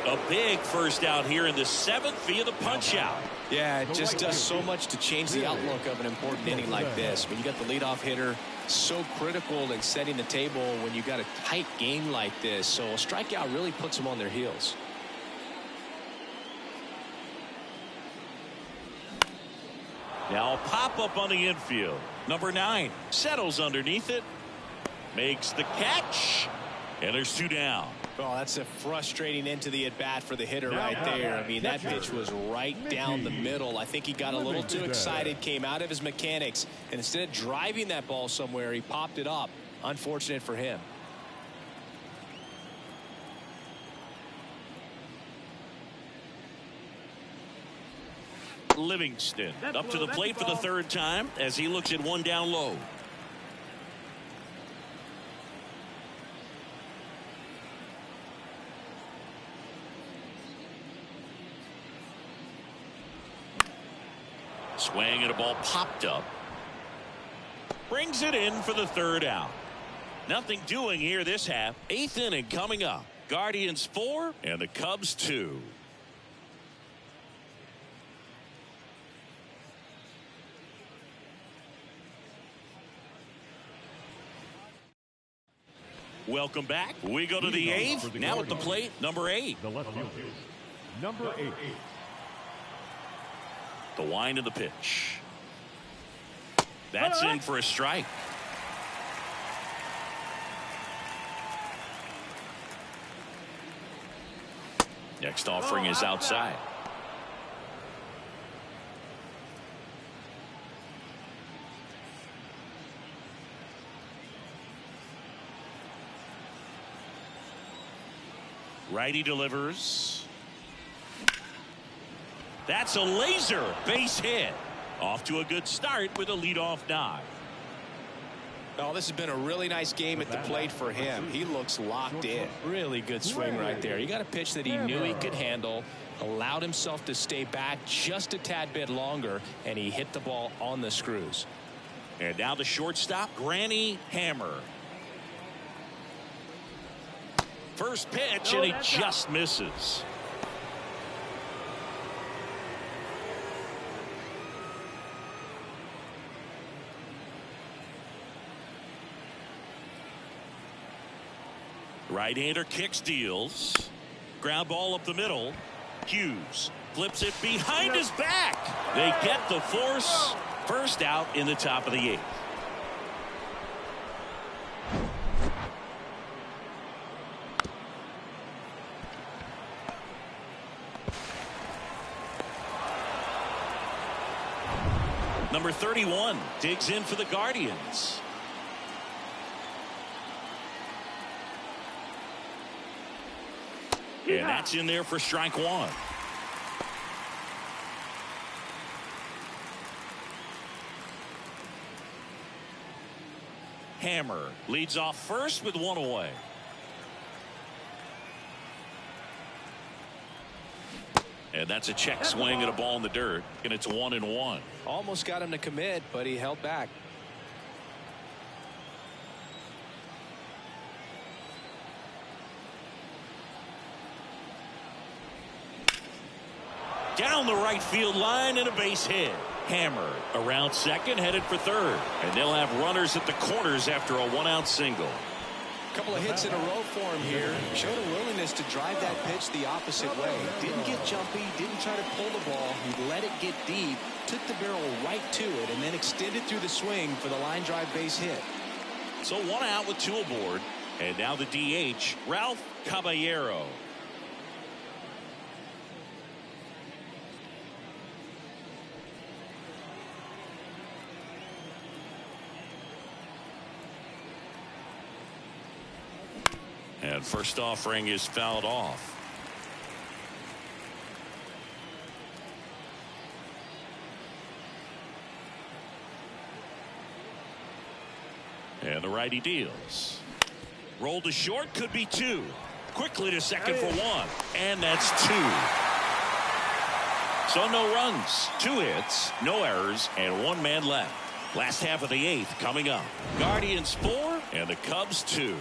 A big first out here in the 7th via the punch out. Yeah, it just does so much to change the outlook of an important inning like this. When you got the leadoff hitter, so critical in setting the table when you got a tight game like this. So a strikeout really puts them on their heels. Now a pop-up on the infield. Number 9 settles underneath it. Makes the catch. And there's 2 down. Oh, that's a frustrating end to the at-bat for the hitter right there. I mean, that pitch was right down the middle. I think he got a little too excited, came out of his mechanics, and instead of driving that ball somewhere, he popped it up. Unfortunate for him. Livingston up to the plate for the 3rd time as he looks at 1 down low. Swing and a ball popped up. Brings it in for the 3rd out. Nothing doing here this half. 8th inning coming up. Guardians 4 and the Cubs 2. Welcome back. We go to the eighth. Now at the plate, number 8. The left fielder, number 8. The wind of the pitch. That's in for a strike. Next offering is outside. Righty delivers. That's a laser base hit. Off to a good start with a leadoff dive. Oh, this has been a really nice game at the plate for him. He looks locked in. Really good swing right there. He got a pitch that he knew he could handle, allowed himself to stay back just a tad bit longer, and he hit the ball on the screws. And now the shortstop, Granny Hammer. First pitch, and he just misses. Right-hander kicks, deals. Ground ball up the middle. Hughes flips it behind his back. They get the force. First out in the top of the 8th. Number 31 digs in for the Guardians. And that's in there for strike 1. Hammer leads off first with 1 away. And that's a check swing and a ball in the dirt, and it's 1-1. Almost got him to commit, but he held back. Down the right field line and a base hit. Hammer around second, headed for third. And they'll have runners at the corners after a 1-out single. A couple of hits in a row for him here. Showed a willingness to drive that pitch the opposite way. Didn't get jumpy, didn't try to pull the ball. He let it get deep, took the barrel right to it, and then extended through the swing for the line drive base hit. So 1 out with 2 aboard. And now the DH, Ralph Caballero. And first offering is fouled off. And the righty deals. Roll to short, could be 2. Quickly to second for 1. And that's 2. So no runs, 2 hits, no errors, and 1 man left. Last half of the 8th coming up. Guardians 4 and the Cubs 2.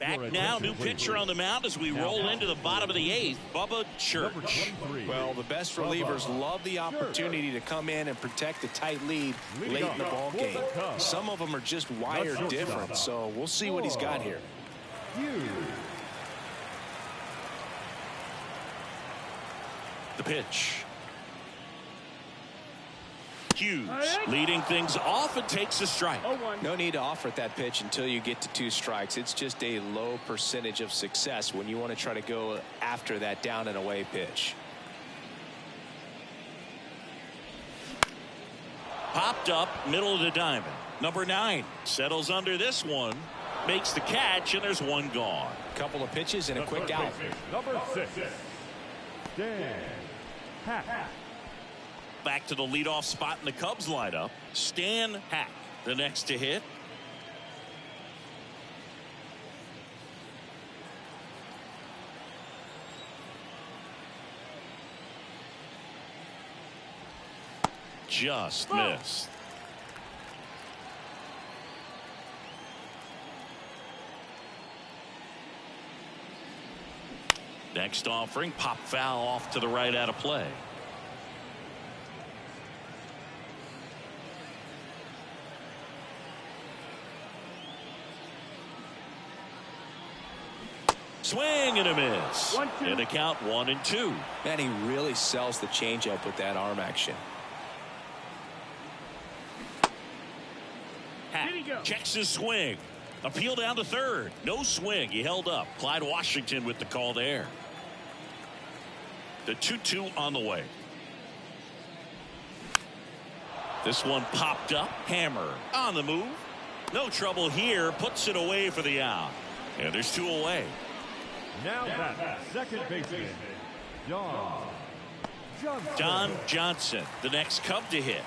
Back now, new pitcher on the mound as we roll into the bottom of the 8th, Bubba Church. Well, the best relievers love the opportunity to come in and protect a tight lead late in the ball game. Some of them are just wired different, so we'll see what he's got here. The pitch. Hughes leading things off and takes a strike. No need to offer at that pitch until you get to 2 strikes. It's just a low percentage of success when you want to try to go after that down and away pitch. Popped up middle of the diamond. Number 9 settles under this one, makes the catch, and there's 1 gone. Couple of pitches and a quick out. Number 6, Dan Hack. Back to the leadoff spot in the Cubs lineup. Stan Hack, the next to hit. Just missed. Next offering, pop foul off to the right out of play. Swing and a miss. 1-2. In the count 1-2. Man, he really sells the changeup with that arm action. Happ checks his swing. Appeal down to third. No swing. He held up. Clyde Washington with the call there. The 2-2 on the way. This one popped up. Hammer on the move. No trouble here. Puts it away for the out. And there's 2 away. Now that second baseman, Don Johnson, the next Cub to hit.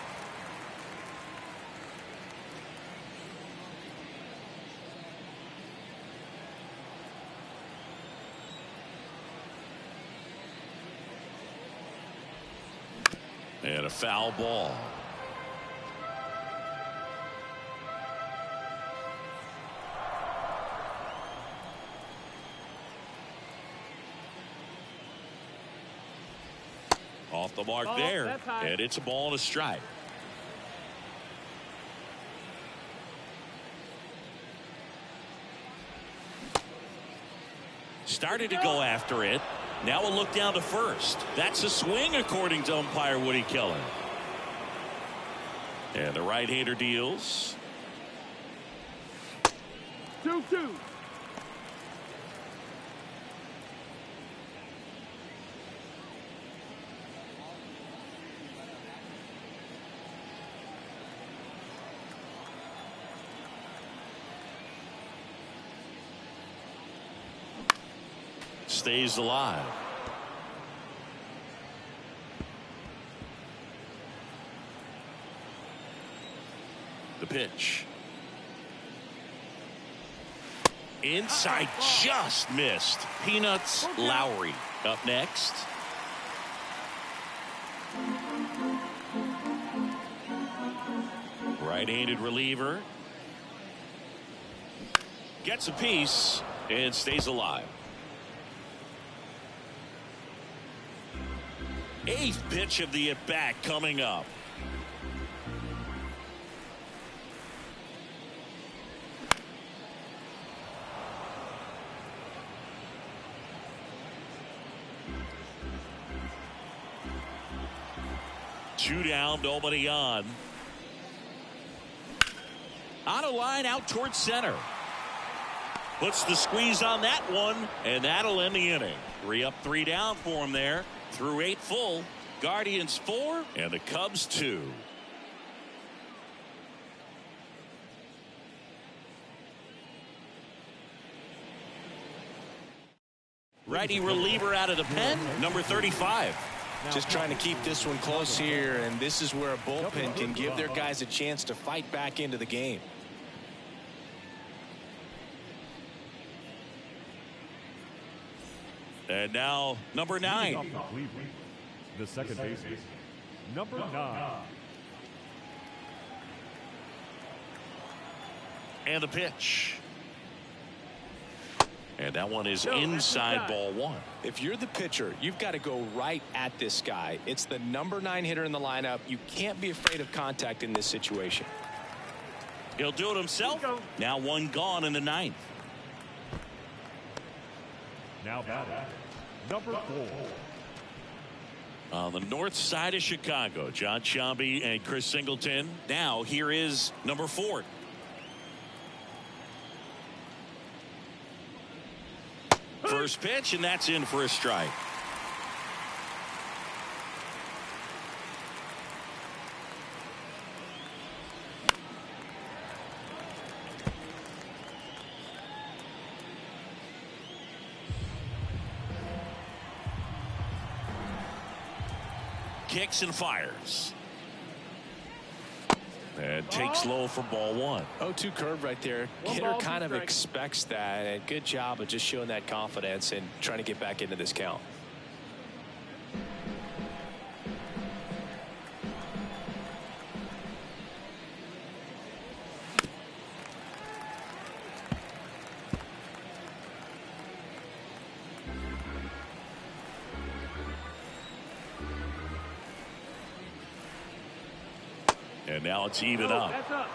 And a foul ball. Off the mark there, and it's a ball and a strike. Started to go after it. Now a look down to first. That's a swing according to umpire Woody Keller. And the right-hander deals. 2-2. Stays alive. The pitch. Inside, just missed. Peanuts Lowry up next. Right-handed reliever. Gets a piece and stays alive. 8th pitch of the at-bat coming up. Two down, nobody on. On a line out towards center. Puts the squeeze on that one, and that'll end the inning. 3 up, 3 down for him there. Through 8 full. Guardians 4 and the Cubs 2. Righty reliever out of the pen, number 35. Just trying to keep this one close here, and this is where a bullpen can give their guys a chance to fight back into the game. And now number 9. The second baseman, number 9. And the pitch. And that one is inside, ball 1. If you're the pitcher, you've got to go right at this guy. It's the number 9 hitter in the lineup. You can't be afraid of contact in this situation. He'll do it himself. Now 1 gone in the 9th. Now batting, number 4. On the north side of Chicago, John Sciambi and Chris Singleton. Now here is number 4. First pitch, and that's in for a strike. Kicks and fires. And takes low for ball 1. 0-2 curve right there. Hitter kind of expects that, and good job of just showing that confidence and trying to get back into this count. And now it's even Oh, up. that's up.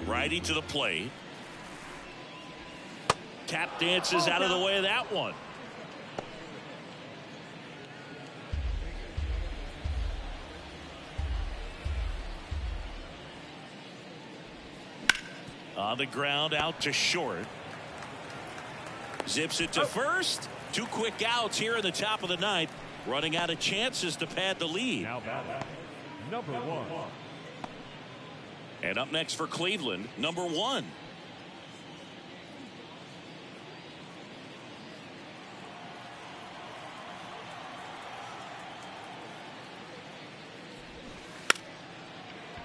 Righty to the plate. Tap dances out of the way of that one. On the ground, out to short. Zips it to first. 2 quick outs here in the top of the ninth. Running out of chances to pad the lead. Now batting, number 1. And up next for Cleveland, number 1.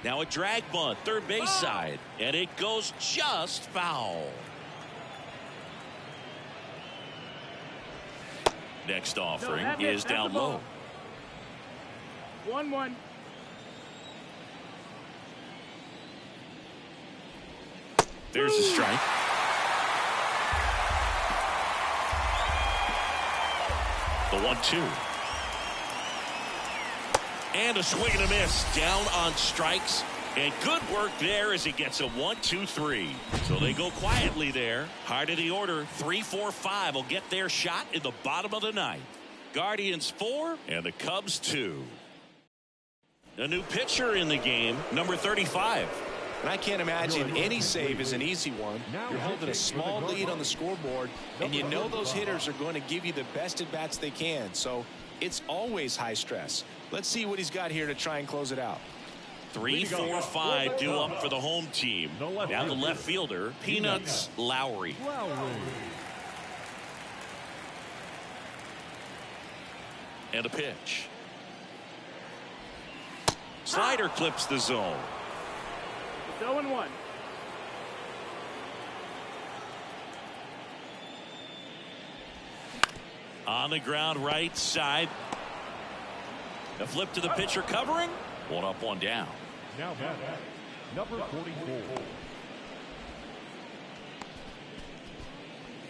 Now a drag bunt, third base side, and it goes just foul. Next offering is down low. 1-1. There's a strike. The 1-2. And a swing and a miss. Down on strikes. And good work there as he gets a 1-2-3. So they go quietly there. Hard of the order. 3-4-5 will get their shot in the bottom of the ninth. Guardians 4 and the Cubs 2. A new pitcher in the game, number 35. And I can't imagine any save is an easy one. You're holding a small lead on the scoreboard, and you know those hitters are going to give you the best at bats they can. So it's always high stress. Let's see what he's got here to try and close it out. 3-4-5 due up for the home team. Now the left fielder, Peanuts Lowry. And a pitch. Slider clips the zone. 0-1. On the ground, right side. A flip to the pitcher covering. 1 up, 1 down. Now batting, number 44.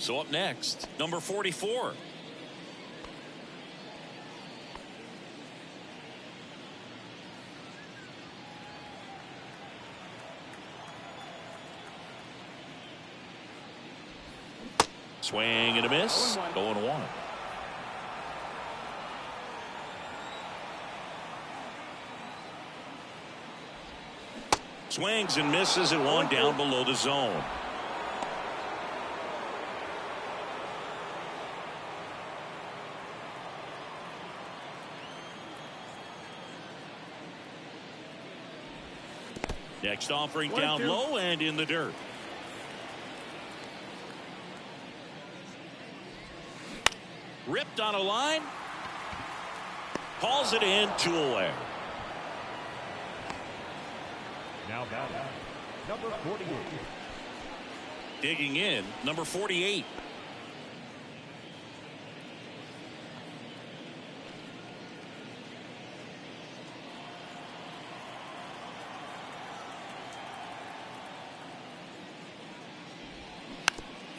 So up next, number 44. Swing and a miss. 0-1. Swings and misses at 1 down below the zone. Next offering down low and in the dirt. Ripped on a line. Hauls it in, 2 away. Now batting, number 48. Digging in, number 48.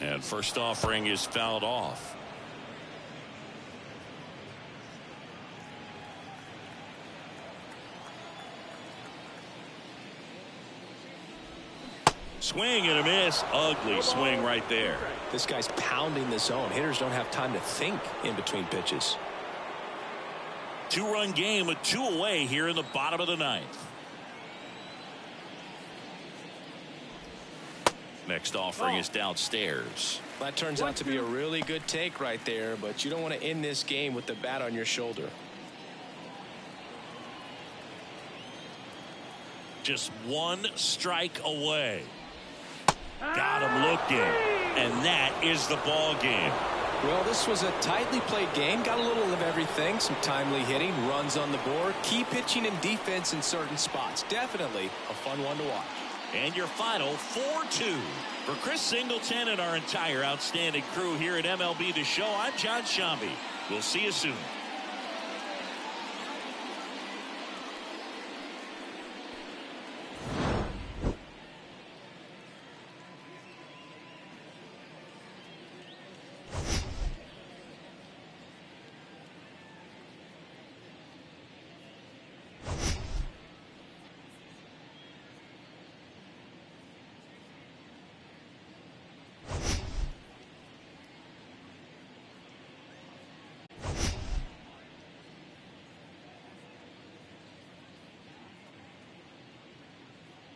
And first offering is fouled off. Swing and a miss. Ugly swing right there. This guy's pounding the zone. Hitters don't have time to think in between pitches. 2-run game with 2 away here in the bottom of the ninth. Next offering is downstairs. That turns out to be a really good take right there, but you don't want to end this game with the bat on your shoulder. Just 1 strike away. Got him looking, and that is the ball game. Well, this was a tightly played game. Got a little of everything. Some timely hitting, runs on the board, key pitching and defense in certain spots. Definitely a fun one to watch. And your final 4-2. For Chris Singleton and our entire outstanding crew here at MLB The Show, I'm John Shambi. We'll see you soon.